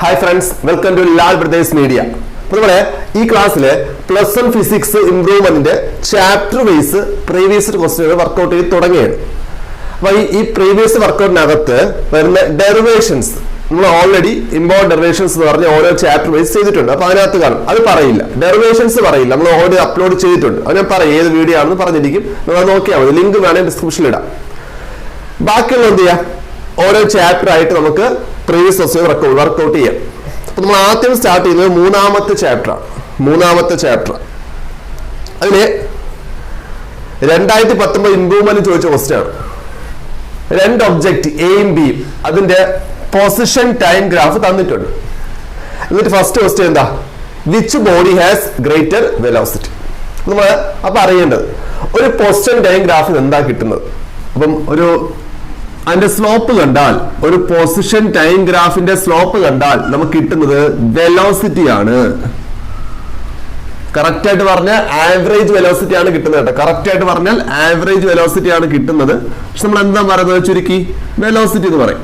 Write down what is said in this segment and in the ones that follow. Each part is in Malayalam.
Hi friends, welcome to Lal Brothers Media. ഈ ക്ലാസ്സിലെ പ്ലസ് 1 ഫിസിക്സ് ഇംപ്രൂവ്മെന്റിന്റെ chapter wise previous question work out ചെയ്ത് തുടങ്ങിയാണ്. അപ്പൊ ഈ പ്രീവിയസ് വർക്ക്ഔട്ടിനകത്ത് വരുന്ന ഡെറിവേഷൻസ് നമ്മൾ ഓൾറെഡി ഇമ്പോർട്ടന്റ് ഡെറിവേഷൻസ് എന്ന് പറഞ്ഞ ഓരോ ചാപ്റ്റർ വൈസ് ചെയ്തിട്ടുണ്ട്. അപ്പൊ അതിനകത്ത് കാണും, അത് പറയില്ല, ഡെറിവേഷൻസ് പറയില്ല, നമ്മൾ ഓൾറെഡി അപ്ലോഡ് ചെയ്തിട്ടുണ്ട്. അത് ഞാൻ പറയും ഏത് വീഡിയോ ആണെന്ന് പറഞ്ഞിരിക്കും, നമ്മൾ നോക്കിയാൽ മതി, ലിങ്ക് വേണമെങ്കിൽ ഡിസ്ക്രിപ്ഷനിൽ ഇടാം. ബാക്കിയുള്ള എന്ത് ചെയ്യാം, ഓരോ ചാപ്റ്റർ ആയിട്ട് നമുക്ക് പ്രീവിയസ് ക്വസ്റ്റ്യൻ വർക്ക്ഔട്ട് ചെയ്യാം. അപ്പൊ നമ്മൾ ആദ്യം സ്റ്റാർട്ട് ചെയ്യുന്നത് മൂന്നാമത്തെ ചാപ്റ്റർ. അതില് 2019 ഇംപ്രൂവ്മെന്റ് ചോദിച്ച ക്വസ്റ്റ്യൻ ആണ്. രണ്ട് ഒബ്ജക്റ്റ് എയും ബിയും അതിന്റെ പൊസിഷൻ ടൈം ഗ്രാഫ് തന്നിട്ടുണ്ട്. എന്നിട്ട് ഫസ്റ്റ് ക്വസ്റ്റ്യൻ എന്താ, which body has greater velocity. നമ്മൾ അപ്പൊ അറിയേണ്ടത് ഒരു പൊസിഷൻ ടൈം ഗ്രാഫിൽ എന്താ കിട്ടുന്നത്. അപ്പം അതിന്റെ സ്ലോപ്പ് കണ്ടാൽ, ഒരു പൊസിഷൻ ടൈം ഗ്രാഫിന്റെ സ്ലോപ്പ് കണ്ടാൽ നമുക്ക് കിട്ടുന്നത് വെലോസിറ്റി ആണ്. കറക്റ്റ് ആയിട്ട് പറഞ്ഞാൽ ആവറേജ് വെലോസിറ്റി ആണ് കിട്ടുന്നത് കേട്ടോ. കറക്റ്റ് ആയിട്ട് പറഞ്ഞാൽ ആവറേജ് വെലോസിറ്റി ആണ് കിട്ടുന്നത്. പക്ഷെ നമ്മൾ എന്താ പറയുന്നത്, ചുരുക്കി വെലോസിറ്റി എന്ന് പറയും.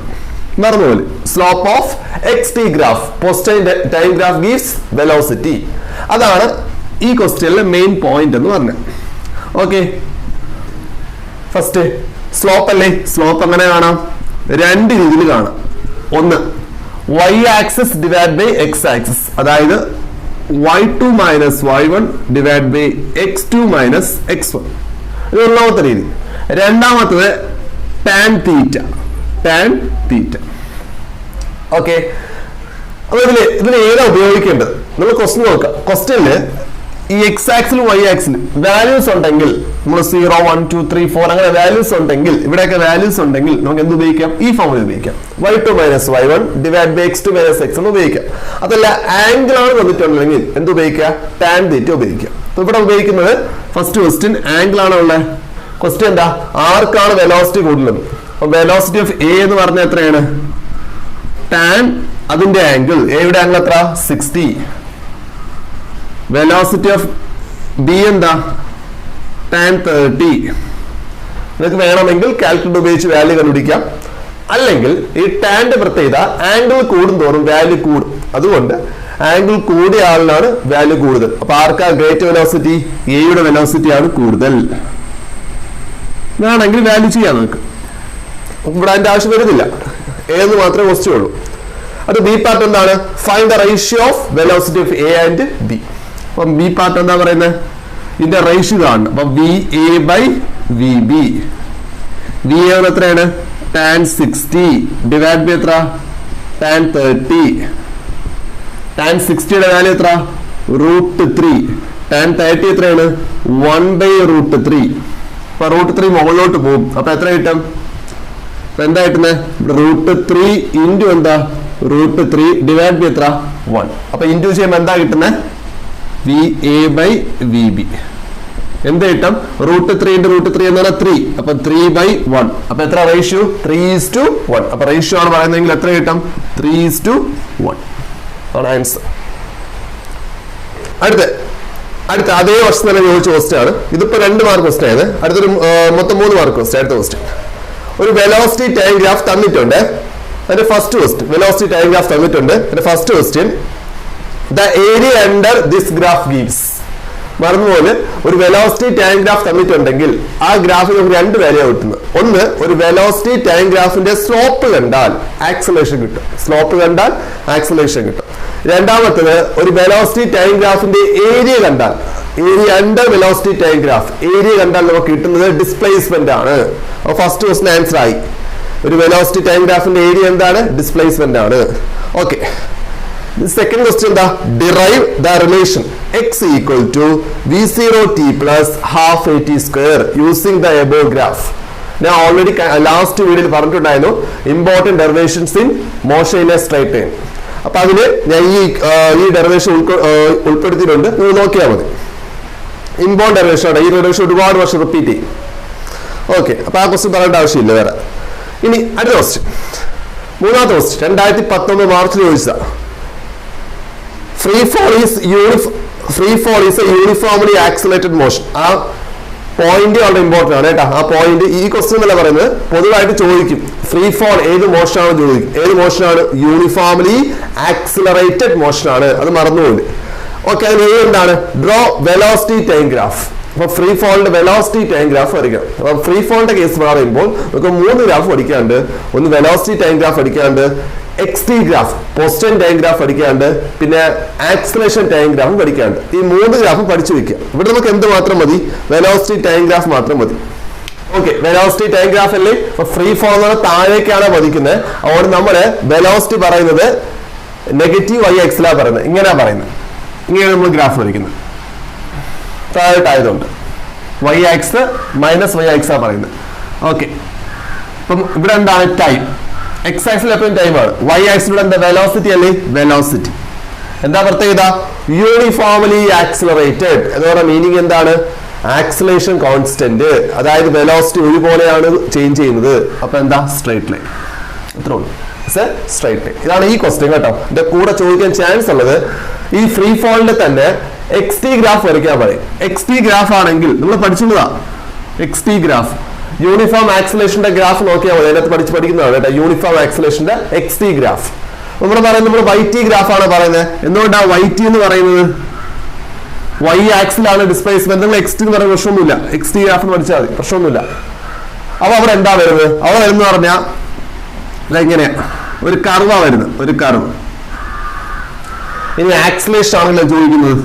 മറന്നുപോലെ slope of x t graph, position time graph gives velocity. അതാണ് ഈ ക്വസ്റ്റ്യനിലെ മെയിൻ പോയിന്റ് എന്ന് പറഞ്ഞത്. ഓക്കെ, ഫസ്റ്റ് സ്ലോപ്പ് അല്ലേ. സ്ലോപ്പ് എങ്ങനെ കാണാം, രണ്ട് രീതിയിൽ കാണാം. ഒന്ന് y axis divide by x axis, അതായത് y2 minus y1 divide by x2 minus x1. ഇത് ഒന്നാമത്തെ രീതി. രണ്ടാമത്തത് ടാൻ തീറ്റ. ഓക്കെ, അപ്പൊ ഇതിന് ഏതാ ഉപയോഗിക്കേണ്ടത്, നമ്മൾ ക്വസ്റ്റ്യൻ നോക്കാം. ക്വസ്റ്റ്യനില് ഈ എക്സ് ആക്സിലും വൈ ആക്സിലും വാല്യൂസ് ഉണ്ടെങ്കിൽ, നമ്മൾ 0, 1, 2, 3, 4 അങ്ങനെ വാല്യൂസ് ഉണ്ടെങ്കിൽ, ഇവിടെയൊക്കെ വാല്യൂസ് ഉണ്ടെങ്കിൽ നമുക്ക് എന്ത് ഉപയോഗിക്കാം, ഈ ഫോമിൽ ഉപയോഗിക്കാം. y2 minus y1 divide by x2 minus x1 ഉപയോഗിക്കാം. അതല്ല ആംഗിൾ ആണ് തന്നിട്ടുണ്ടെങ്കിൽ എന്ത് ഉപയോഗിക്കാം, ടാൻ തീറ്റ ഉപയോഗിക്കാം. അപ്പൊ ഇവിടെ ഉപയോഗിക്കുന്നത് ഫസ്റ്റ് ക്വസ്റ്റ്യൻ ആംഗിൾ ആണ് ഉള്ളത്. ക്വസ്റ്റ്യൻ എന്താ, ആർക്കാണ് വെലോസിറ്റി കൂടുതൽ. അപ്പൊ വെലോസിറ്റി ഓഫ് എ എന്ന് പറഞ്ഞാൽ എത്രയാണ്, ടാൻ അതിന്റെ ആംഗിൾ, എയുടെ ആംഗിൾ എത്ര, 60. വെലോസിറ്റി ഓഫ് ബി എന്താ, ടാൻ 30. നിങ്ങൾക്ക് വേണമെങ്കിൽ കാൽക്കുലേറ്റർ ഉപയോഗിച്ച് വാല്യൂ കണ്ടുപിടിക്കാം. അല്ലെങ്കിൽ ഈ ടാന്റെ പ്രത്യേകത, ആംഗിൾ കൂടുന്തോറും വാല്യൂ കൂടും. അതുകൊണ്ട് ആംഗിൾ കൂടിയ ആളിനാണ് വാല്യൂ കൂടുതൽ. അപ്പൊ ആർക്കാ ഗ്രേറ്റ് വെലോസിറ്റി, എയുടെ വെലോസിറ്റി ആണ് കൂടുതൽ. വേണമെങ്കിൽ വാല്യൂ ചെയ്യാം നമുക്ക്. ഇവിടെ അതിന്റെ ആവശ്യം വരുന്നില്ല, ഏന്ന് മാത്രമേ ക്വസ്റ്റ്യൻ ഉള്ളൂ. അത് ബി പാർട്ട് എന്താണ്, find the ratio of velocity of A and B. അപ്പം ബി പാർട്ട് എന്താ പറയുന്നത്, ഇതിന്റെ റേഷ്യോ കാണണം. അപ്പൊ V A by V B. V A എത്രയാണ്, ടാൻ 60 ഡിവൈഡ് ബൈ എത്ര, ടാൻ 30. ടാൻ 60യുടെ വാല്യൂ എത്ര, √3. ടാൻ 30 എത്രയാണ്, 1/√3. അപ്പൊ √3 മുകളിലോട്ട് പോകും. അപ്പൊ എത്ര കിട്ടും, എന്താ കിട്ടുന്നത്, √3 ഇൻറ്റു എന്താ, √3 ഡിവൈഡ് ബൈ എത്ര, 1. അപ്പൊ ഇൻറ്റു ചെയ്യുമ്പോൾ എന്താ കിട്ടുന്നത്, V A by V B. എന്ത് കിട്ടും, √3 ഇൻറ്റു √3 എന്ന് പറഞ്ഞാൽ 3. അപ്പൊ 3/1. അപ്പൊ എത്ര റേഷ്യോ, 3:1. അപ്പൊ റേഷ്യോ ആണ് പറയുന്നതെങ്കിൽ എത്ര കിട്ടും, 3:1 ആണ് ആൻസർ. അടുത്ത അതേ വർഷം തന്നെ ചോദിച്ച ക്വസ്റ്റ്യൻ ആണ്. ഇതിപ്പോ 2 മാർക്ക് ക്വസ്റ്റ്യൻ ആണ്. അടുത്തൊരു മൊത്തം 3 മാർക്ക് ക്വസ്റ്റ്യൻ. അടുത്ത ക്വസ്റ്റ്യൻ, ഒരു വെലോസിറ്റി ടൈം ഗ്രാഫ് തന്നിട്ടുണ്ട്. അതിന്റെ first question, velocity time graph തന്നിട്ടുണ്ട്. അതിന്റെ first question, the area under this graph gives. മറന്നുപോലെ ഒരു വെലോസിറ്റി ടൈം ഗ്രാഫ് തന്നിട്ടുണ്ടെങ്കിൽ ആ ഗ്രാഫിൽ നമുക്ക് 2 വാല്യൂ കിട്ടുന്നത്. ഒന്ന്, ഒരു വെലോസിറ്റി ടൈം ഗ്രാഫിന്റെ സ്ലോപ്പ് കണ്ടാൽ ആക്സലറേഷൻ കിട്ടും. രണ്ടാമത്തത്, ഒരു വെലോസിറ്റി ടൈം ഗ്രാഫിന്റെ ഏരിയ കണ്ടാൽ, area under velocity time graph, area കണ്ടാൽ നമുക്ക് കിട്ടുന്നത് ഡിസ്പ്ലേസ്മെന്റ് ആണ്. അപ്പൊ ഫസ്റ്റ് ക്വസ്റ്റ്യൻ ആൻസർ ആയി. ഒരു വെലോസിറ്റി ടൈം ഗ്രാഫിന്റെ ഏരിയ എന്താണ്, ഡിസ്പ്ലേസ്മെന്റ് ആണ്. ഓക്കെ, സെക്കൻഡ് ക്വസ്റ്റ്യൻ എന്താ, derive the relation x equal to v0t plus half at square using the above graph. ഞാൻ ഓൾറെഡി ലാസ്റ്റ് വീഡിയോയിൽ പറഞ്ഞിട്ടുണ്ടായിരുന്നു important derivations in motion in a straight line. അപ്പൊ അതില് ഞാൻ ഈ ഡെറിവേഷൻ ഉൾപ്പെടുത്തിയിട്ടുണ്ട്, നിങ്ങൾ നോക്കിയാൽ മതി. ഇമ്പോർട്ടന്റ് ഡെറിവേഷൻ ആണ്. ഈ ഡെറിവേഷൻ ഒരുപാട് വർഷം റിപ്പീറ്റ് ചെയ്യും. ഓക്കെ, അപ്പൊ ആ ക്വസ്റ്റ്യൻ പറയേണ്ട ആവശ്യമില്ല വേറെ. ഇനി അടുത്ത ക്വസ്റ്റ്യൻ, മൂന്നാമത്തെ ക്വസ്റ്റ്യൻ 2019 മാർച്ചിൽ ചോദിച്ച, free fall is a uniformly accelerated motion. ആ പോയിന്റ് വളരെ ഇമ്പോർട്ടന്റ് ആണ് കേട്ടോ. ആ പോയിന്റ് ഈ ക്വസ്റ്റ്യൻ എന്നല്ല പറയുന്നത്, പൊതുവായിട്ട് ചോദിക്കും. ഫ്രീ ഫോൾ ഏത് മോഷനാണ് ചോദിക്കും. ഏത് മോഷനാണ്? യൂണിഫോംലി ആക്സിലറേറ്റഡ് മോഷനാണ്, അത് മറന്നുപോകും. ഓക്കെ, അതിന് എന്താണ്? Draw velocity time graph. അപ്പൊ ഫ്രീ ഫോളിന്റെ വെലോസിറ്റി ടൈം ഗ്രാഫ് വരയ്ക്കാം. അപ്പൊ ഫ്രീ ഫോളിന്റെ കേസ് പറയുമ്പോൾ നമുക്ക് 3 ഗ്രാഫ് പഠിക്കാണ്ട്. ഒന്ന് വെലോസിറ്റി ടൈം ഗ്രാഫ് പഠിക്കാണ്ട്, x t graph position time graph പഠിക്കാണ്ട്, പിന്നെ ആക്സിലറേഷൻ ടൈം ഗ്രാഫ് പഠിക്കാണ്ട്. ഈ 3 ഗ്രാഫ് പഠിച്ചു വെക്കുക. ഇവിടെ നമുക്ക് എന്ത് മാത്രം മതി? വെലോസിറ്റി ടൈം ഗ്രാഫ് മാത്രം മതി. ഓക്കെ, വെലോസിറ്റി ടൈം ഗ്രാഫ് അല്ലേ. ഫ്രീ ഫോൾ എന്ന് പറഞ്ഞാൽ താഴേക്കാണ് പതിക്കുന്നത്. അതുകൊണ്ട് നമ്മള് വെലോസിറ്റി പറയുന്നത് നെഗറ്റീവ് y ആക്സിലാണ് പറയുന്നത്. ഇങ്ങനെയാ പറയുന്നത്. ഇങ്ങനെയാണ് നമ്മൾ ഗ്രാഫ് വരയ്ക്കുന്നത്. താഴോട്ടായതുകൊണ്ട് y ആക്സ് മൈനസ് y ആക്സാ പറയുന്നത്. ഓക്കെ, അപ്പം ഇവിടെ എന്താണ്? ടൈം. എക്സ് ആക്സിൽ എപ്പോഴും ടൈമാണ്. y ആക്സിലൂടെ എന്താ? വെലോസിറ്റി അല്ലേ. വെലോസിറ്റി എന്താ പ്രത്യേകത? യൂണിഫോംലി ആക്സിലറേറ്റഡ് എന്ന് പറഞ്ഞ മീനിങ് എന്താണ്? ആക്സിലേഷൻ കോൺസ്റ്റന്റ്, അതായത് വെലോസിറ്റി ഒരുപോലെയാണ് ചേഞ്ച് ചെയ്യുന്നത്. അപ്പൊ എന്താ? Straight line. അത്രേ ഉള്ളൂ, സ്ട്രൈറ്റ് ലൈൻ. ഇതാണ് ഈ ക്വസ്റ്റ്യൻ കേട്ടോ. ഇതിന്റെ കൂടെ ചോദിക്കാൻ ചാൻസ് ഉള്ളത് ഈ ഫ്രീ ഫോളിന്റെ തന്നെ എക്സ് ടി ഗ്രാഫ് വരയ്ക്കാൻ പറയും. എക്സ് ടി ഗ്രാഫ് ആണെങ്കിൽ നമ്മൾ പഠിച്ചിട്ടുള്ളതാ. എക്സ് ടി ഗ്രാഫ് യൂണിഫോം ആക്സിലേഷന്റെ ഗ്രാഫ് നോക്കിയാൽ മതി. അതിനകത്ത് പഠിക്കുന്നതാണ് കേട്ടോ. യൂണിഫോം ആക്സിലേഷന്റെ എക്സ് ടി ഗ്രാഫ്. നമ്മൾ പറയുന്നത് നമ്മൾ വൈ ടി ഗ്രാഫ് ആണ് പറയുന്നത്. എന്തുകൊണ്ടാണ് വൈ ടി എന്ന് പറയുന്നത്? വൈ ആക്സിലാണ് ഡിസ്പ്ലേസ്മെന്റ്. നിങ്ങൾ എക്സ് ടി എന്ന് പറയുന്ന പ്രശ്നമൊന്നുമില്ല. എക്സ് ടി ഗ്രാഫ് പഠിച്ചാൽ മതി, പ്രശ്നമൊന്നുമില്ല. അപ്പൊ അവിടെ എന്താ വരുന്നത്? അവിടെ വരുന്ന പറഞ്ഞാൽ ഇതെങ്ങനെയാ? ഒരു കർവാ വരുന്നത്, ഒരു കർവ്. ഇനി ആക്സിലേഷൻ ആണല്ലോ ചോദിക്കുന്നത്.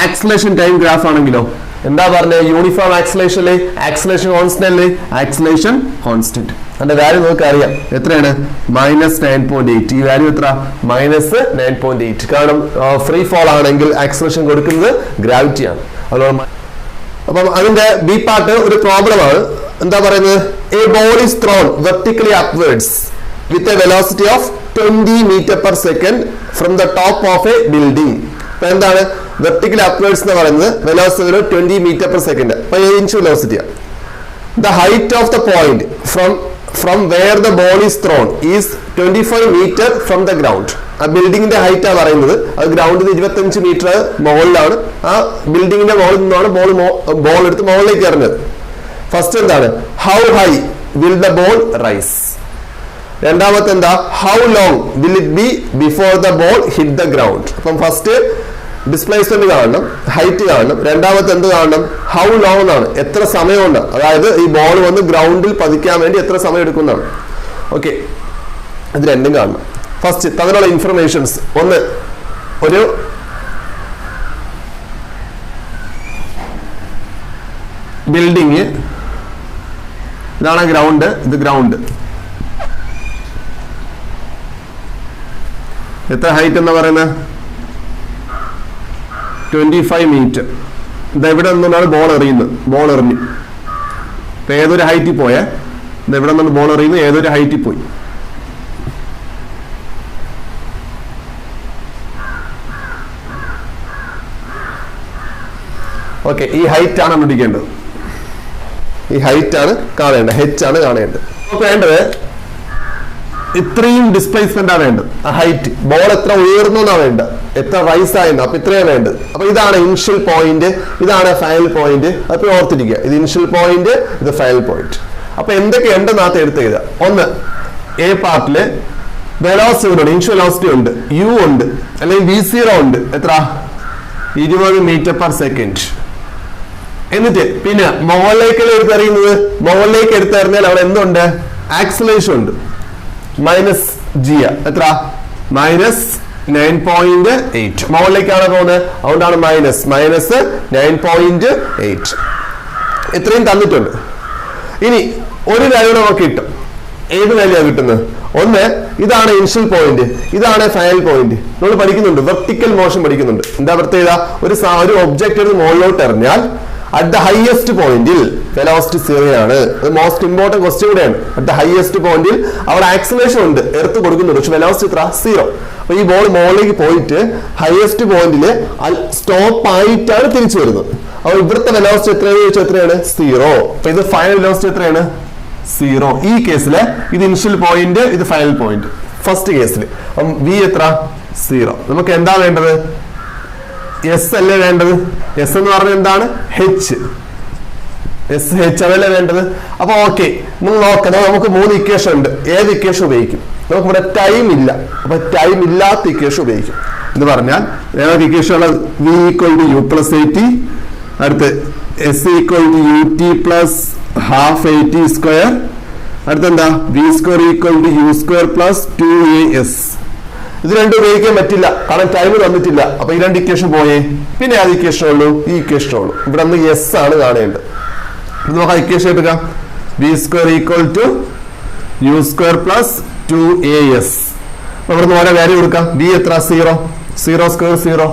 ആക്സിലേഷൻ ടൈം ഗ്രാഫ് ആണെങ്കിലോ എന്താ പറഞ്ഞത്? യൂണിഫോം ആക്സിലേഷനിലെ ആക്സിലേഷൻ കോൺസ്റ്റന്റ് അല്ലേ. ആക്സിലേഷൻ കോൺസ്റ്റന്റ് അതിന്റെ വാല്യൂ നമുക്ക് അറിയാം. എത്രയാണ്? -9.8. ഈ വാല്യൂ എത്ര? -9.8. കാരണം ഫ്രീ ഫോൾ ആണെങ്കിൽ ആക്സിലേഷൻ കൊടുക്കുന്നത് ഗ്രാവിറ്റി ആണ്. അപ്പം അതിന്റെ ബി പാർട്ട് ഒരു പ്രോബ്ലം ആണ്. എന്താ പറയുന്നത്? A ball is thrown vertically upwards with a velocity of 20 m/s from the top of a building. അപ്പൊ എന്താണ്? വെർട്ടിക്കലി അപ്വേർഡ്സ് എന്ന് പറയുന്നത് വെലോസിറ്റി 20 m/s. അപ്പൊ ഇഞ്ച് വെലോസിറ്റിയാണ്. The height of the point from where the ball is thrown is 25 meter from the ground. ആ ബിൽഡിങ്ങിന്റെ ഹൈറ്റ് ആണ് പറയുന്നത്. അത് ഗ്രൗണ്ടിന് 25 meter മുകളിലാണ്. ആ ബിൽഡിങ്ങിന്റെ മുകളിൽ നിന്നാണ് ബോൾ എടുത്ത് മുകളിലേക്ക് എറിഞ്ഞത്. ഫസ്റ്റ് എന്താണ്? How high will the ball rise. രണ്ടാമത്തെ എന്താ? How long will it be before the ball hit the ground. അപ്പം ഫസ്റ്റ് ഡിസ്പ്ലേസ്മെന്റ് കാണണം, ഹൈറ്റ് കാണണം. രണ്ടാമത്തെ എന്ത് കാണണം? ഹൗ ലോങ് എന്നാണ്, എത്ര സമയം ഉണ്ട്. അതായത് ഈ ബോൾ വന്ന് ഗ്രൗണ്ടിൽ പതിക്കാൻ വേണ്ടി എത്ര സമയം എടുക്കുന്നതാണ്. ഓക്കെ, ഇത് രണ്ടും കാണണം. ഫസ്റ്റ് തന്നിലുള്ള ഇൻഫർമേഷൻസ്. ഒന്ന്, ഒരു ബിൽഡിങ്, ഇതാണ് ഗ്രൗണ്ട്, ഇത് ഗ്രൗണ്ട്. എത്ര ഹൈറ്റ് എന്നാ പറയുന്നത്? 25 meter. ഇതെവിടെ നിന്നാണ് ബോൾ എറിയുന്നത്? ബോൾ എറിഞ്ഞു. ഇപ്പൊ ഏതൊരു ഹൈറ്റിൽ പോയേ, ഇതെവിടെ നിന്നാണ് ബോൾ എറിയുന്നത്? ഏതൊരു ഹൈറ്റിൽ പോയി. ഓക്കെ, ഈ ഹൈറ്റ് ആണ് കണ്ടുപിടിക്കേണ്ടത്. ഈ ഹൈറ്റ് ആണ് കാണേണ്ടത്, h ആണ് കാണേണ്ടത്. അപ്പൊ വേണ്ടത് ഇത്രയും ഡിസ്പ്ലേസ്മെന്റ് ആണ് വേണ്ടത്. ആ ഹൈറ്റ്, ബോൾ എത്ര ഉയർന്നു എന്നാണ് വേണ്ടത്, എത്ര റൈസ് ആയിരുന്നു. അപ്പൊ ഇത്രയാണ് വേണ്ടത്. അപ്പൊ ഇതാണ് ഇനിഷ്യൽ പോയിന്റ്, ഇതാണ് ഫൈനൽ പോയിന്റ്. അപ്പൊ ഓർത്തിരിക്കുക, ഇത് ഇനിഷ്യൽ പോയിന്റ്, ഇത് ഫൈനൽ പോയിന്റ്. അപ്പൊ എന്തൊക്കെ ഉണ്ടെന്നകത്ത് എടുത്ത് എഴുതുക. ഒന്ന്, എ പാർട്ടില് വെലോസിറ്റി ഉണ്ട്, ഇനിഷ്യൽ വെലോസിറ്റി ഉണ്ട്, u ഉണ്ട്, അല്ലെങ്കിൽ v0 ഉണ്ട്. എത്ര? 20 m/s. എന്നിട്ട് പിന്നെ മുകളിലേക്ക് എടുത്തെറിയുന്നത്, മുകളിലേക്ക് എടുത്തെറിഞ്ഞാൽ അവിടെ എന്തുണ്ട്? ആക്സിലറേഷൻ ഉണ്ട്, -g. എത്ര? -9.8. മുകളിലേക്കാണ് പോകുന്നത്, അതുകൊണ്ടാണ് -9.8. ഇത്രയും തന്നിട്ടുണ്ട്. ഇനി ഒരു വാല്യൂ നമുക്ക് കിട്ടും. ഏത് വാല്യൂ കിട്ടുന്നത്? ഒന്ന്, ഇതാണ് ഇനിഷ്യൽ പോയിന്റ്, ഇതാണ് ഫൈനൽ പോയിന്റ്. നമ്മൾ പഠിക്കുന്നുണ്ട്, വെർട്ടിക്കൽ മോഷൻ പഠിക്കുന്നുണ്ട്. എന്താ പ്രത്യേകത? ഒരു ഒബ്ജക്റ്റ് എടുത്ത് മുകളിലോട്ട് എറിഞ്ഞാൽ അറ്റ് ദ ഹയസ്റ്റ് പോയിന്റിൽ വെലോസിറ്റി 0 ആണ്. അത് മോസ്റ്റ് ഇമ്പോർട്ടന്റ് ക്വസ്റ്റ്യൻ കൂടെയാണ്. അറ്റ് ദ ഹയസ്റ്റ് പോയിന്റിൽ അവിടെ ആക്സിലറേഷൻ ഉണ്ട്, എർത്ത് കൊടുക്കുന്നുണ്ട്, പക്ഷെ വെലോസിറ്റി എത്ര? 0. അപ്പൊ ഈ ബോൾ മുകളിലേക്ക് പോയിട്ട് ഹയസ്റ്റ് പോയിന്റില് സ്റ്റോപ്പ് ആയിട്ടാണ് തിരിച്ചു വരുന്നത്. അപ്പൊ ഇവിടുത്തെ വെലോസിറ്റി എത്രയാണെന്ന് ചോദിച്ചാൽ എത്രയാണ്? 0. അപ്പൊ ഇത് ഫൈനൽ വെലോസിറ്റി എത്രയാണ്? 0. ഈ കേസില് ഇത് ഇനിഷ്യൽ പോയിന്റ്, ഇത് ഫൈനൽ പോയിന്റ്. ഫസ്റ്റ് കേസിൽ അപ്പം v എത്ര? 0. നമുക്ക് എന്താ വേണ്ടത്? എസ് അല്ലേ വേണ്ടത്? എസ് എന്ന് പറഞ്ഞാൽ എന്താണ്? h. എസ് എച്ച് അതല്ലേ വേണ്ടത്. അപ്പൊ ഓക്കെ, നിങ്ങൾ നോക്കാം, നമുക്ക് 3 ഇക്വേഷൻ ഉണ്ട്. ഏത് ഇക്വേഷൻ ഉപയോഗിക്കും? നമുക്ക് ഇവിടെ ടൈം ഇല്ല, അപ്പൊ ടൈം ഇല്ലാത്ത ഇക്വേഷൻ ഉപയോഗിക്കും. എന്ന് പറഞ്ഞാൽ ഏതൊക്കെ ഇക്വേഷൻ ഉള്ളത്? V equal to u plus a t, അടുത്ത് s equal to u t plus half a t square, അടുത്തെന്താ v square equal to U square plus 2as. ഇത് രണ്ടും ഉപയോഗിക്കാൻ പറ്റില്ല, കാരണം ടൈം തന്നിട്ടില്ല. അപ്പൊ ഈ 2 ഇക്വേഷൻ പോയേ. പിന്നെ ഏത് ഇക്വേഷൻ ഉള്ളൂ? ഈ ഇക്വേഷൻ ഉള്ളൂ. ഇവിടെ നിന്ന് എസ് ആണ് കാണേണ്ടത്. ഇത് നോക്കാം, ഇക്വേഷൻ എടുക്കാം. V square equal to U square plus 2as. ഇവിടെ നിന്ന് ഓരോ വാല്യൂ കൊടുക്കാം. വി എത്ര? 0, 0 സ്ക്വയർ 0,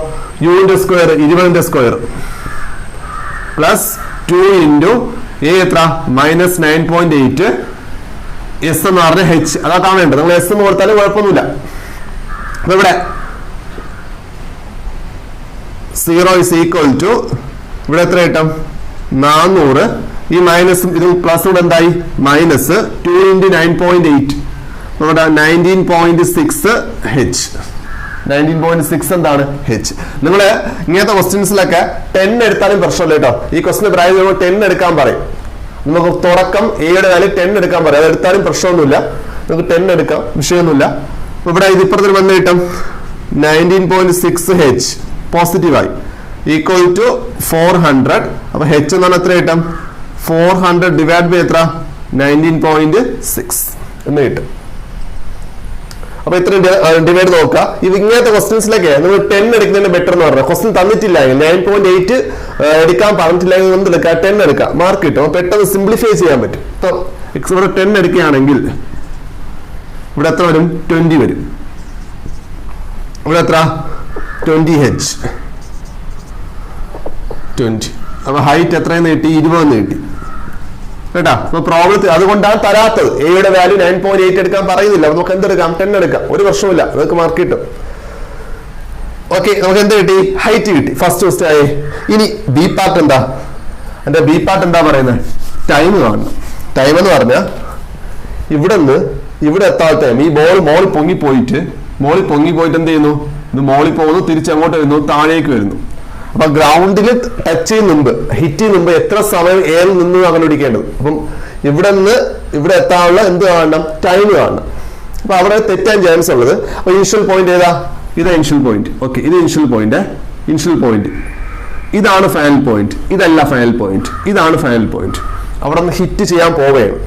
യുവിന്റെ സ്ക്വയർ 20ന്റെ സ്ക്വയർ പ്ലസ് 2 ഇൻറ്റു എ എത്ര? -9.8. എസ് എന്ന് പറഞ്ഞ എച്ച്, അതാ കാണേണ്ടത്. നിങ്ങൾ എസ് എന്ന് കൊടുത്താലും കുഴപ്പമൊന്നുമില്ല. അപ്പൊ ഇവിടെ 0 ഇസ് ഈക്വൽ ടു ഇവിടെ എത്ര കിട്ടും? 400. ഈ മൈനസ് ഇത് പ്ലസ് കൂടെ എന്തായി? മൈനസ് 2 ഇൻറ്റു 9.8, നമ്മുടെ 19.6 H. 19.6 എന്താണ്? H. നിങ്ങൾ ഇങ്ങനത്തെ ക്വസ്റ്റ്യൻസിലൊക്കെ 10 എടുത്താലും പ്രശ്നമില്ല കേട്ടോ. ഈ ക്വസ്റ്റിന് പ്രായം 10 എടുക്കാൻ പറയും. നമുക്ക് തുടക്കം എയുടെ വാല്യൂ 10 എടുക്കാൻ പറയും. അത് എടുത്താലും പ്രശ്നമൊന്നുമില്ല, നമുക്ക് 10 എടുക്കാം, വിഷയമൊന്നുമില്ല. ഇവിടെ ഇത് ഇപ്പുറത്തിന് വന്ന് കിട്ടും 19.6 H പോസിറ്റീവായി ഈക്വൽ ടു 400. അപ്പൊ H എന്ന് പറഞ്ഞാൽ എത്ര കിട്ടും? 400 ഡിവൈഡ് ബൈ എത്ര? 19.6 എന്ന് കിട്ടും. അപ്പൊ ഇത്ര ഡിവൈഡ് നോക്കുക. ഇങ്ങനത്തെ ക്വസ്റ്റ്യൻസിലൊക്കെ നിങ്ങൾ 10 എടുക്കുന്നതിന് ബെറ്റർ എന്ന് പറഞ്ഞാൽ, ക്വസ്റ്റ്യൻ തന്നിട്ടില്ല 9.8 എടുക്കാൻ പറഞ്ഞിട്ടില്ലെങ്കിൽ എന്ത് എടുക്കുക? 10 എടുക്കുക, മാർക്ക് കിട്ടും. പെട്ടെന്ന് സിംപ്ലിഫൈ ചെയ്യാൻ പറ്റും. ഇപ്പൊ ഇവിടെ 10 എടുക്കുകയാണെങ്കിൽ ഇവിടെ എത്ര വരും? 20 വരും. ഇവിടെ എത്ര? 20H 20. അപ്പൊ ഹൈറ്റ് എത്രയെന്ന് കിട്ടി? 20 കിട്ടി കേട്ടാ. അപ്പൊ പ്രോബ്ലത്തിൽ അതുകൊണ്ടാണ് തരാത്തത്. എയുടെ വാല്യൂ 9.8 എടുക്കാൻ പറയുന്നില്ല. നമുക്ക് എന്തെടുക്കാം? 10 എടുക്കാം, ഒരു പ്രശ്നമില്ല, നമുക്ക് മാർക്ക് കിട്ടും. ഓക്കെ, നമുക്ക് എന്ത് കിട്ടി? ഹൈറ്റ് കിട്ടി. ഫസ്റ്റ് ക്വസ്റ്റ്യൻ ആയി. ഇനി ബി പാർട്ട് എന്താ? എന്റെ ബി പാർട്ട് എന്താ പറയുന്നത്? ടൈം കാണണം. ടൈം എന്ന് പറഞ്ഞാൽ ഇവിടെ എത്താത്ത ടൈം. ഈ മോളിൽ പൊങ്ങിപ്പോയിട്ട് എന്ത് ചെയ്യുന്നു? ഇത് മോളിൽ പോകുന്നു, തിരിച്ചങ്ങോട്ട് വരുന്നു, താഴേക്ക് വരുന്നു. അപ്പൊ ഗ്രൗണ്ടിൽ ടച്ച് ചെയ്യുന്ന മുമ്പ്, ഹിറ്റ് ചെയ്യുന്ന മുമ്പ് എത്ര സമയം എയറിൽ നിന്ന് കണ്ടുപിടിക്കേണ്ടത്. അപ്പം ഇവിടെ നിന്ന് ഇവിടെ എത്താനുള്ള എന്ത് കാണണം? ടൈം കാണണം. അപ്പൊ അവിടെ തെറ്റാൻ ചാൻസ് ഉള്ളത്. അപ്പൊ ഇനിഷ്യൽ പോയിന്റ് ഏതാ? ഇതാ ഇനിഷ്യൽ പോയിന്റ്. ഓക്കെ, ഇത് ഇനിഷ്യൽ പോയിന്റ്. ഇതാണ് ഫൈനൽ പോയിന്റ്. ഇതല്ല ഫൈനൽ പോയിന്റ്, ഇതാണ് ഫൈനൽ പോയിന്റ്. അവിടെ നിന്ന് ഹിറ്റ് ചെയ്യാൻ പോവുകയാണ്.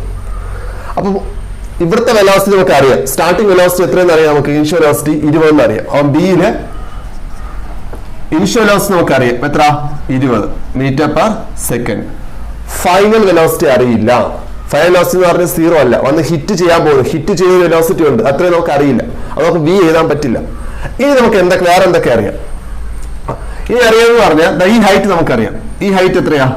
അപ്പൊ ഇവിടുത്തെ വെലോസിറ്റി നമുക്ക് അറിയാം. സ്റ്റാർട്ടിംഗ് വെലോസിറ്റി എത്രയെന്ന് അറിയാം നമുക്ക്? ഇനിഷ്യൽ വെലോസിറ്റി 20 എന്ന് അറിയാം. അപ്പൊ ബിയില് ഇനിഷ്യൽ വെലോസിറ്റി നമുക്ക് അറിയാം. എത്ര? 20 metre per second. Final velocity അറിയില്ല. ഫൈനൽ വെലോസിറ്റി എന്ന് പറഞ്ഞാൽ 0 അല്ല, വന്ന് ഹിറ്റ് ചെയ്യാൻ പോകുന്നു. ഹിറ്റ് ചെയ്യുന്ന വെലോസിറ്റി ഉണ്ട്, അത്രയും നമുക്ക് അറിയില്ല. അത് നമുക്ക് ബി എഴുതാൻ പറ്റില്ല. ഇനി നമുക്ക് വേറെ എന്തൊക്കെ അറിയാം? ഇനി അറിയാമെന്ന് പറഞ്ഞാൽ ഈ ഹൈറ്റ് നമുക്കറിയാം. ഈ ഹൈറ്റ് എത്രയാ?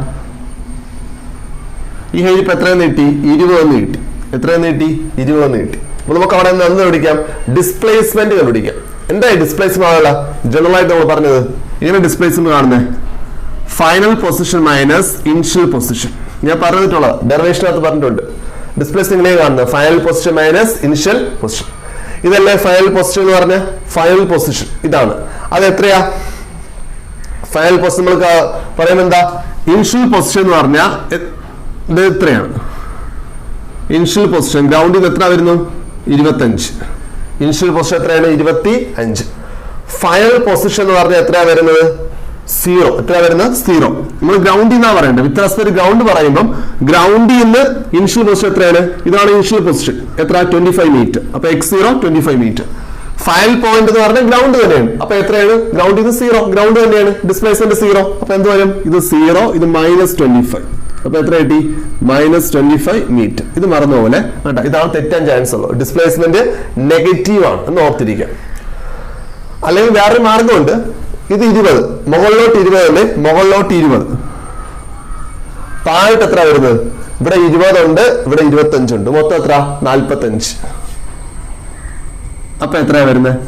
ഈ ഹൈറ്റ് ഇപ്പൊ എത്രയെന്ന് കിട്ടി? 20 കിട്ടി. എത്രയെന്ന് കിട്ടി? 20 കിട്ടി. അപ്പൊ നമുക്ക് അവിടെ നിന്ന് കണ്ടുപിടിക്കാം? ഡിസ്പ്ലേസ്മെന്റ് കണ്ടുപിടിക്കാം. എന്തായി ഡിസ്പ്ലേസ്മെന്റ്? ജനറൽ ആയിട്ട് നമ്മൾ പറഞ്ഞത് ഇങ്ങനെ ഡിസ്പ്ലേസ്മെന്റ് കാണുന്നത് final position minus initial position. ഞാൻ പറഞ്ഞിട്ടുള്ളത് ഡെറിവേഷനകത്ത് പറഞ്ഞിട്ടുണ്ട്. ഡിസ്പ്ലേസ്മെന്റ് ഇങ്ങനെ കാണുന്നത് final position minus initial position. ഇതല്ലേ ഫൈനൽ പൊസിഷൻ എന്ന് പറഞ്ഞ? ഫൈനൽ പൊസിഷൻ ഇതാണ്. അത് എത്രയാ? ഫൈനൽ പൊസിഷൻ നമ്മൾക്ക് പറയുമ്പോൾ എന്താ? ഇനിഷ്യൽ പൊസിഷൻ എന്ന് പറഞ്ഞാൽ ഇത് എത്രയാണ്? ഇനിഷ്യൽ പൊസിഷൻ ഗ്രൗണ്ടിൽ നിന്ന് എത്ര വരുന്നു? 25. ഇനിഷ്യൽ പൊസിഷൻ എത്രയാണ്? 25. ഫൈനൽ പൊസിഷൻ എന്ന് പറഞ്ഞാൽ എത്രയാ വരുന്നത്? 0. എത്ര വരുന്നത്? 0. നമ്മൾ ഗ്രൗണ്ടിൽ നിന്നാ പറയേണ്ടത്. വ്യത്യാസത്തിൽ ഗ്രൗണ്ട് പറയുമ്പോൾ ഗ്രൗണ്ടിൽ നിന്ന് ഇനിഷ്യൽ പൊസിഷൻ എത്രയാണ്? ഇതാണ് ഇനിഷ്യൽ പൊസിഷൻ. എത്ര? 25 മീറ്റർ. അപ്പൊ x0 25 മീറ്റർ. ഫൈനൽ പോയിന്റ് എന്ന് പറഞ്ഞാൽ ഗ്രൗണ്ട് തന്നെയാണ്. അപ്പൊ എത്രയാണ്? ഗ്രൗണ്ടിൽ നിന്ന് 0, ഗ്രൗണ്ട് തന്നെയാണ്. ഡിസ്പ്ലേസ്മെന്റ് 0. അപ്പൊ എന്ത് വരും? ഇത് 0, ഇത് -25. അപ്പൊ എത്ര കിട്ടി? -25 മീറ്റർ. ഇത് മറന്ന പോലെ കേട്ടോ. ഇതാണ് തെറ്റാൻ ചാൻസ് ഉള്ളത്. ഡിസ്പ്ലേസ്മെന്റ് നെഗറ്റീവ് ആണ് എന്ന് ഓർത്തിരിക്കാം. അല്ലെങ്കിൽ വേറൊരു മാർഗമുണ്ട്. ഇത് 20, മുകളിലോട്ട് 20 അല്ലേ? മുകളിലോട്ട് 20. താഴോട്ട് എത്ര വരുന്നത്? ഇവിടെ 20 ഉണ്ട്, ഇവിടെ 25 ഉണ്ട്. മൊത്തം എത്ര? 45. അപ്പൊ എത്രയാ വരുന്നത്?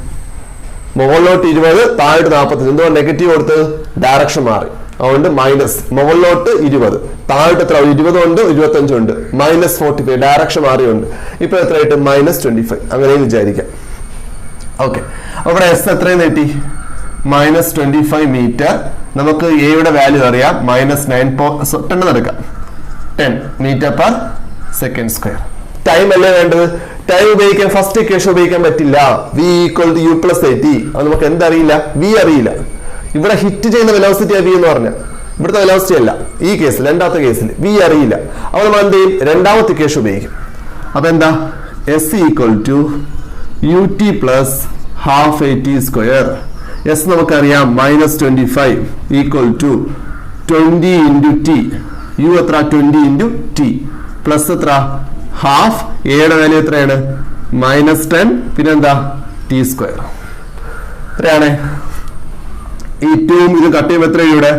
മുകളിലോട്ട് 20, താഴോട്ട് 45. എന്തോ നെഗറ്റീവ് കൊടുത്ത് ഡയറക്ഷൻ മാറി. അതുകൊണ്ട് മൈനസ്. മുകളിലോട്ട് 20, താഴോട്ട് എത്ര? 20 ഉണ്ട്, 25 ഉണ്ട്. -45 ഡയറക്ഷൻ മാറിയുണ്ട്. ഇപ്പൊ എത്രയായിട്ട്? -25. അങ്ങനെ വിചാരിക്കാം. ഓക്കെ, അവിടെ എസ് എത്രയും നീട്ടി? -25 മീറ്റർ. നമുക്ക് എയുടെ വാല്യൂ അറിയാം. -9 പെട്ടെന്ന് എടുക്കാം. 10 meter per second square. Time അല്ലേ വേണ്ടത്? ടൈം ഉപയോഗിക്കാൻ ഫസ്റ്റ് ഇക്വേഷൻ ഉപയോഗിക്കാൻ പറ്റില്ല. v equal to u plus at. അത് നമുക്ക് എന്തറിയില്ല? v അറിയില്ല. ഇവിടെ ഹിറ്റ് ചെയ്യുന്ന വെലോസിറ്റി v എന്ന് പറഞ്ഞ ഇവിടുത്തെ വെലോസിറ്റി അല്ല. ഈ കേസിൽ രണ്ടാമത്തെ കേസിൽ v അറിയില്ല. അപ്പോൾ നമ്മൾ എന്ത് ചെയ്യും? രണ്ടാമത്തെ ഇക്വേഷൻ ഉപയോഗിക്കും. അപ്പൊ എന്താ? s equal to ut plus half at square. s നമുക്കറിയാം -25 equal to 20 into t. u എത്ര? 20 into t പ്ലസ് എത്ര? ഹാഫ്. എയുടെ വാല്യൂ എത്രയാണ്? -10. പിന്നെന്താ? T square. എത്രയാണ്? ഈ 2 ഇത് കട്ട് ചെയ്യുമ്പോൾ എത്ര? ഇവിടെ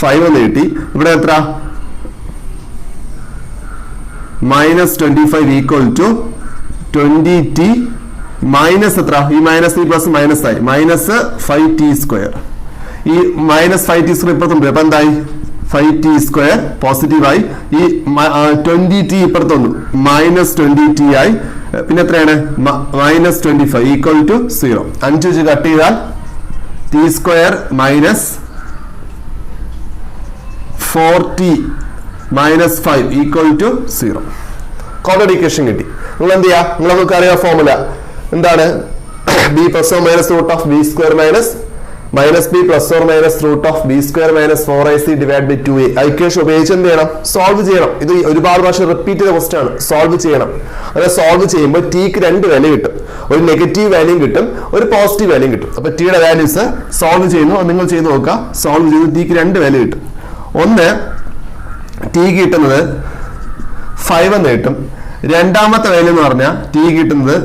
5 എന്ന് കിട്ടി. ഇവിടെ എത്ര? -25 ഈക്വൽ ടു 20t മൈനസ് എത്ര? ഈ മൈനസ് ഈ പ്ലസ് മൈനസ് ആയി -5t സ്ക്വയർ. ഈ -5t സ്ക്വയർ ഇപ്പുറത്തുണ്ട്. അപ്പൊ എന്തായി? 5t സ്ക്വയർ പോസിറ്റീവായി. ഈ 20t ഇപ്പുറത്ത് വന്നു -20t ആയി. പിന്നെ എത്രയാണ്? -25 ഈക്വൽ ടു 0. 5 വെച്ച് കട്ട് ചെയ്താൽ t square -4t -5 equal to 0. Constant equation കിട്ടി. നിങ്ങൾ എന്ത് ചെയ്യാ? നിങ്ങൾ നമുക്ക് അറിയാം ഫോർമുല എന്താണ്? b plus or minus root of b square minus b plus or minus root of b square minus 4ac divided by 2a. Equation ഉപയോഗിച്ച് എന്ത് ചെയ്യണം? സോൾവ് ചെയ്യണം. ഇത് ഒരുപാട് പ്രാവശ്യം റിപ്പീറ്റ് ചെയ്ത ക്വസ്റ്റ്യൻ ആണ്. സോൾവ് ചെയ്യണം. അങ്ങനെ സോൾവ് ചെയ്യുമ്പോൾ ടിക്ക് രണ്ട് വാല്യൂ കിട്ടും. ഒരു നെഗറ്റീവ് വാല്യൂ കിട്ടും, ഒരു പോസിറ്റീവ് വാല്യൂ കിട്ടും. അപ്പൊ ടിയുടെ വാല്യൂസ് സോൾവ് ചെയ്യുന്നു. നിങ്ങൾ ചെയ്ത് നോക്കുക. സോൾവ് ചെയ്ത് ടിക്ക് രണ്ട് വാല്യൂ കിട്ടും. ഒന്ന് ടി കിട്ടുന്നത് 5 എന്ന് കിട്ടും. രണ്ടാമത്തെ വാല്യൂ എന്ന് പറഞ്ഞാൽ ടി കിട്ടുന്നത്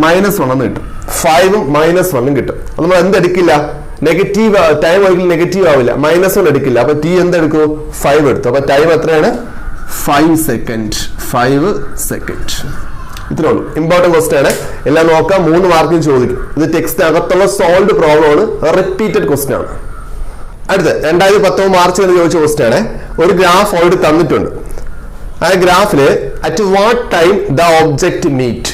-1 എന്ന് കിട്ടും. 5ഉം -1ഉം കിട്ടും. അത് നമ്മൾ എന്തെടുക്കില്ല? നെഗറ്റീവ് ടൈം ഒരിക്കലും നെഗറ്റീവ് ആവില്ല. -1 എടുക്കില്ല. അപ്പൊ ടി എന്തെടുക്കൂ? 5 എടുത്തു. അപ്പൊ ടൈം എത്രയാണ്? 5 സെക്കൻഡ്. 5 സെക്കൻഡ്. ഇത്രേ ഉള്ളൂ. ഇമ്പോർട്ടന്റ് ക്വസ്റ്റ്യൻ ആണ്. എല്ലാം നോക്കാം. 3 മാർക്കിന് ചോദിക്കും. ഇത് ടെക്സ്റ്റ് അകത്തുള്ള സോൾവ്ഡ് പ്രോബ്ലം ആണ്. റിപ്പീറ്റഡ് ക്വസ്റ്റ്യൻ ആണ്. അടുത്ത് 2019 മാർച്ച് എന്ന് ചോദിച്ച ക്വസ്റ്റ്യൻ ആണ്. ഒരു ഗ്രാഫ് ഓൾറെഡി തന്നിട്ടുണ്ട്. ആ ഗ്രാഫില് at what time the object meet.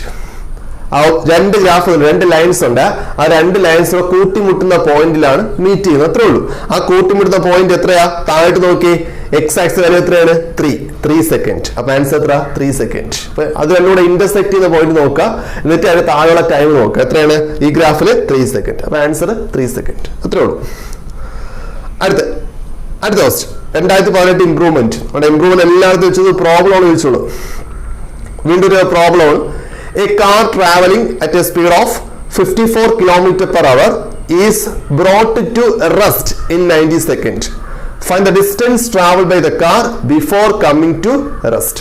രണ്ട് ഗ്രാഫ്, രണ്ട് ലൈൻസ് ഉണ്ട്. ആ രണ്ട് ലൈൻസ് കൂട്ടിമുട്ടുന്ന പോയിന്റിലാണ് മീറ്റ് ചെയ്യുന്നത്. അത്രേ ഉള്ളൂ. ആ കൂട്ടിമുട്ടുന്ന പോയിന്റ് എത്രയാ? താഴോട്ട് നോക്കി. എക്സ് ആക്സിസ് വാല്യൂ എത്രയാണ്? 3 സെക്കൻഡ്. അപ്പൊ ആൻസർ എത്ര? 3 സെക്കൻഡ്. അപ്പൊ അത് രണ്ടുകൂടെ ഇന്റർസെക്ട് ചെയ്യുന്ന പോയിന്റ് നോക്കുക. എന്നിട്ട് അതിന് താഴെയുള്ള ടൈം നോക്കുക. എത്രയാണ്? ഈ ഗ്രാഫിൽ 3 സെക്കൻഡ്. അപ്പൊ ആൻസർ 3 സെക്കൻഡ്. അത്രേ ഉള്ളൂ. അടുത്ത ക്വസ്റ്റ്യൻ 2018 ഇംപ്രൂവ്മെന്റ്. അവിടെ ഇംപ്രൂവ്മെന്റ് എല്ലായിടത്തും വെച്ചത് പ്രോബ്ലം ആണ് ചോദിച്ചോളൂ. വീണ്ടും ഒരു പ്രോബ്ലം ആണ്. A car traveling at a speed of 54 km/h is brought to rest in 90 seconds. Find the distance traveled by the car before coming to rest.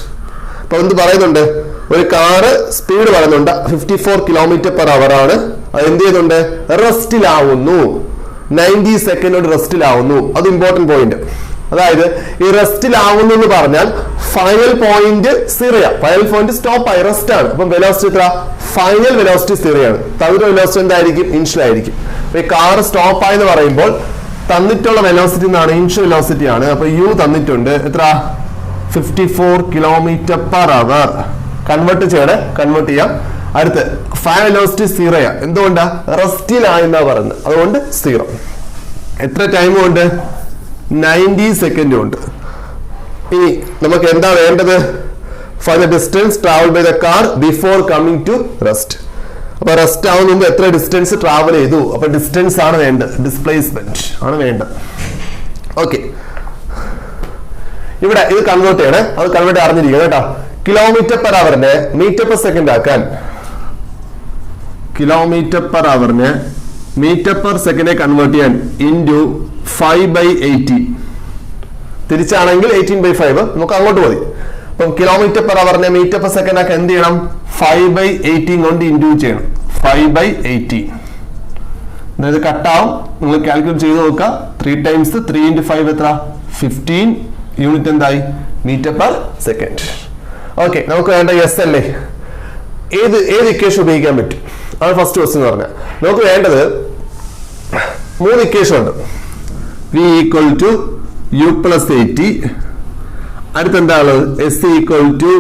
അപ്പൊ എന്ത് പറയുന്നുണ്ട്? ഒരു കാറ് സ്പീഡ് പറയുന്നുണ്ട് 54 km/h ആണ്. അത് എന്ത് ചെയ്യുന്നുണ്ട്? റെസ്റ്റിലാവുന്നു. 90 സെക്കൻഡ് റെസ്റ്റിലാവുന്നു. അത് ഇമ്പോർട്ടന്റ് പോയിന്റ്. അതായത് ഈ റെസ്റ്റിലാവുന്നു എന്ന് പറഞ്ഞാൽ final point 0. Final point stop ആയി, റെസ്റ്റ് ആണ്. അപ്പം വെലോസിറ്റി എത്ര? ഫൈനൽ വെലോസിറ്റി 0 ആണ്. തവിര വെലോസിറ്റി എന്തായിരിക്കും? ഇൻഷ്യൽ ആയിരിക്കും. അപ്പൊ ഈ കാർ സ്റ്റോപ്പ് ആയെന്ന് പറയുമ്പോൾ തന്നിട്ടുള്ള വെലോസിറ്റി എന്നാണ്? ഇൻഷ്യൽ വെലോസിറ്റി ആണ്. അപ്പൊ യു തന്നിട്ടുണ്ട്. എത്ര? 54 km/h. കൺവേർട്ട് ചെയ്യാം. അടുത്ത് ഫൈനൽ വെലോസിറ്റി 0. എന്തുകൊണ്ടാ? റെസ്റ്റിലായെന്നാ പറയുന്നത്. അതുകൊണ്ട് 0. എത്ര ടൈം കൊണ്ട്? 90 സെക്കൻഡ് ഉണ്ട്. ഇനി നമുക്ക് എന്താ വേണ്ടത്? Find the distance travel by the car before coming to rest. അപ്പൊ റെസ്റ്റ് ആവുന്ന മുമ്പ് എത്ര ഡിസ്റ്റൻസ് ട്രാവൽ ചെയ്തു? അപ്പൊ ഡിസ്റ്റൻസ് ആണ് വേണ്ടത്. ഡിസ്പ്ലേസ്മെന്റ് ആണ് വേണ്ടത്. ഓക്കെ, ഇവിടെ ഇത് കൺവേർട്ട് ചെയ്യണേ. അത് കൺവേർട്ട് അറിഞ്ഞിരിക്കണം കേട്ടോ. km/h മീറ്റർ/സെക്കൻഡ് ആക്കാൻ km/h മീറ്റർ/സെക്കൻഡ് കൺവേർട്ട് ചെയ്യാൻ ഇൻറ്റു 5/80. തിരിച്ചാണെങ്കിൽ 18/5. നമുക്ക് അങ്ങോട്ട് മതി. അപ്പം km/h മീറ്റർ/സെക്കൻഡ് ആക്കാൻ എന്ത് ചെയ്യണം? 5/18 കൊണ്ട് ഇൻറ്റു ചെയ്യണം. 5/18. അതായത് കട്ടാവും. നിങ്ങൾ കാൽക്കുലേറ്റ് ചെയ്ത് നോക്കുക. 3 times 3 into 5 എത്ര? 15 യൂണിറ്റ് എന്തായി? മീറ്റർ/സെക്കൻഡ്. ഓക്കെ, നമുക്ക് വേണ്ട എസ് അല്ലേ? ഏത് ഇക്വേഷൻ ഉപയോഗിക്കാൻ പറ്റും? ആണ് ഫസ്റ്റ് ക്വസ്റ്റ്യൻ എന്ന് പറഞ്ഞാൽ. നമുക്ക് വേണ്ടത് 3 ഇക്വേഷൻ ഉണ്ട്. v equal to u plus at. അടുത്ത എന്താ ഉള്ളത്? s equal to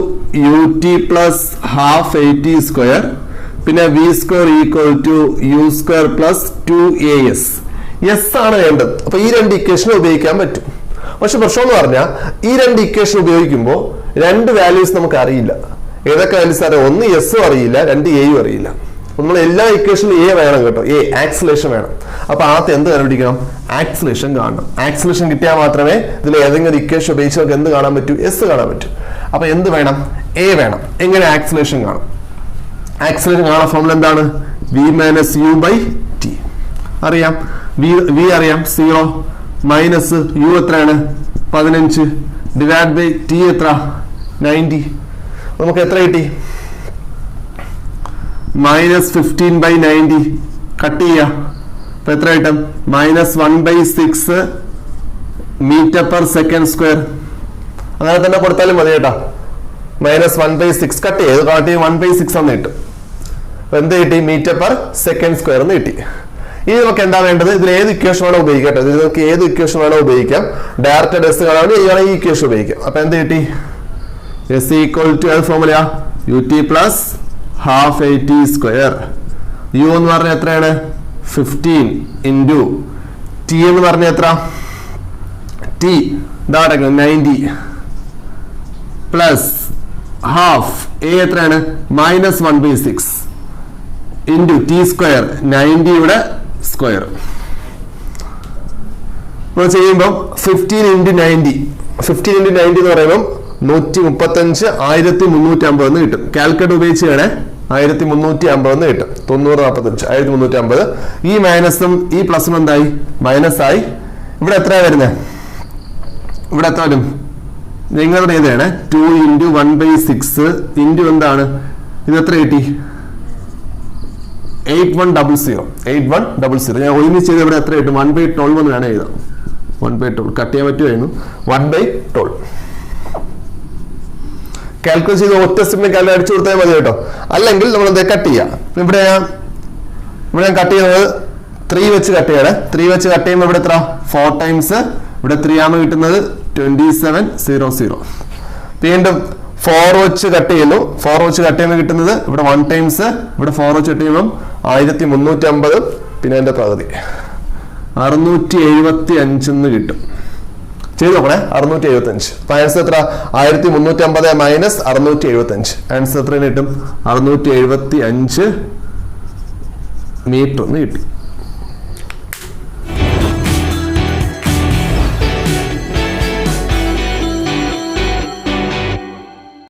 ut plus half at square. പിന്നെ v square equal to u square plus 2as. S ആണ് വേണ്ടത്. അപ്പൊ ഈ രണ്ട് ഇക്വേഷൻ ഉപയോഗിക്കാൻ പറ്റും. പക്ഷെ പ്രശ്നം എന്ന് പറഞ്ഞാൽ ഈ രണ്ട് ഇക്വേഷൻ ഉപയോഗിക്കുമ്പോൾ രണ്ട് വാല്യൂസ് നമുക്ക് അറിയില്ല. ഏതൊക്കെ വാല്യൂസ് അറിയാം? ഒന്ന് എസും അറിയില്ല, രണ്ട് എയും അറിയില്ല. നമ്മൾ എല്ലാ ഇക്വേഷനിലും എ വേണം കേട്ടോ, എ ആക്സിലേഷൻ വേണം. അപ്പൊ ആദ്യം എന്ത് കണ്ടുപിടിക്കണം? ആക്സിലേഷൻ കാണണം. ആക്സിലേഷൻ കിട്ടിയാൽ മാത്രമേ ഇതിൽ ഏതെങ്കിലും ഇക്വേഷൻ ഉപയോഗിച്ച് നമുക്ക് എന്ത് കാണാൻ പറ്റൂ? എസ് കാണാൻ പറ്റൂ. അപ്പൊ എന്ത് വേണം? എ വേണം. എങ്ങനെ ആക്സിലേഷൻ കാണും? ആക്സിലേഷൻ കാണാൻ ഫോർമുല എന്താണ്? V minus U by T അറിയാം. വി അറിയാം 0 മൈനസ് യു എത്രയാണ്? 15 ഡിവൈഡ് ബൈ ടി എത്ര? 90. നമുക്ക് എത്ര കിട്ടി? -15/90 കട്ട് ചെയ്യാം. അപ്പൊ എത്ര കിട്ടും? -1/6 മീറ്റർ പെർ സെക്കൻഡ് സ്ക്വയർ. അങ്ങനെ തന്നെ കൊടുത്താലും മതി കേട്ടോ. -1/6 കട്ട് ചെയ്ത് 1/6 എന്ന് കിട്ടും. അപ്പൊ എന്ത് കിട്ടി? മീറ്റർ പെർ സെക്കൻഡ് സ്ക്വയർ എന്ന് കിട്ടി. ഇനി നമുക്ക് എന്താ വേണ്ടത്? ഇതിൽ ഏത് ഇക്വേഷൻ വേണോ ഉപയോഗിക്കാം. ഇതിൽ നമുക്ക് ഏത് ഇക്വേഷൻ വേണോ ഉപയോഗിക്കാം. ഡയറക്റ്റ് എസ് കാണാൻ ഈ ഇക്വേഷൻ ഉപയോഗിക്കാം. അപ്പൊ എന്ത് കിട്ടി? എസ് ഈക്വൽ ടു ഏത് formula? ut plus half AT square. U എന്ന് പറഞ്ഞാൽ എത്രയാണ്? 15 ഇൻറ്റു ടി എന്ന് പറഞ്ഞ എത്ര? ടി ഇതാ 90 പ്ലസ് ഹാഫ് എ എത്രയാണ്? -1/6 ഇൻറ്റു ടി സ്ക്വയർ 90യുടെ സ്ക്വയർ. ചെയ്യുമ്പോൾ 15 × 90 എന്ന് പറയുമ്പോൾ 135 1350 എന്ന് കിട്ടും. കാൽക്കുലേറ്റർ ഉപയോഗിച്ചാണ് 1350 എന്ന് കിട്ടും. 945 1350. ഈ മൈനസും ഈ പ്ലസും എന്തായി? മൈനസ് ആയി. ഇവിടെ എത്രയാണ് വരുന്നത്? ഇവിടെ എത്ര വരും? നിങ്ങളുടെ ഏതാണ്? 2 × 1/6 ഇൻറ്റു എന്താണ്? ഇത് എത്ര കിട്ടി? 8100. ഞാൻ ഒരുമിച്ച് ചെയ്ത് ഇവിടെ എത്ര കിട്ടും? 1/12 എന്ന് വേണം എഴുതാം. 1/12 കട്ട് ചെയ്യാൻ പറ്റുമായിരുന്നു. 1/12 കാൽക്കുലേറ്റ് ചെയ്ത് ഒറ്റ സ്റ്റെപ്പിന് കാൽക്കുലേറ്റ് അടിച്ചു കൊടുത്താൽ മതി കേട്ടോ. അല്ലെങ്കിൽ നമ്മൾ എന്താ കട്ട് ചെയ്യാം. ഇവിടെ ഞാൻ കട്ട് ചെയ്യുന്നത് 3 വെച്ച് കട്ട് ചെയ്യണേ. 3 വെച്ച് കട്ട് ചെയ്യുമ്പോൾ ഇവിടെ എത്ര? 4 ടൈംസ്. ഇവിടെ 3 ആകുമ്പോൾ കിട്ടുന്നത് 2700. വീണ്ടും 4 വെച്ച് കട്ട് ചെയ്യുന്നു. 4 വെച്ച് കട്ട് ചെയ്യുമ്പോൾ കിട്ടുന്നത് ഇവിടെ 1 ടൈംസ്. ഇവിടെ 4 വെച്ച് കട്ട് ചെയ്യുമ്പോൾ 1350. പിന്നെ അതിന്റെ പകുതി 675 എന്ന് കിട്ടും. ചെയ്ത് നോക്കണേ. 675. അപ്പൊ ആൻസർ എത്ര? 1350 മൈനസ് 675. ആൻസർ എത്ര കിട്ടും? 675 മീറ്റർ എന്ന് കിട്ടി.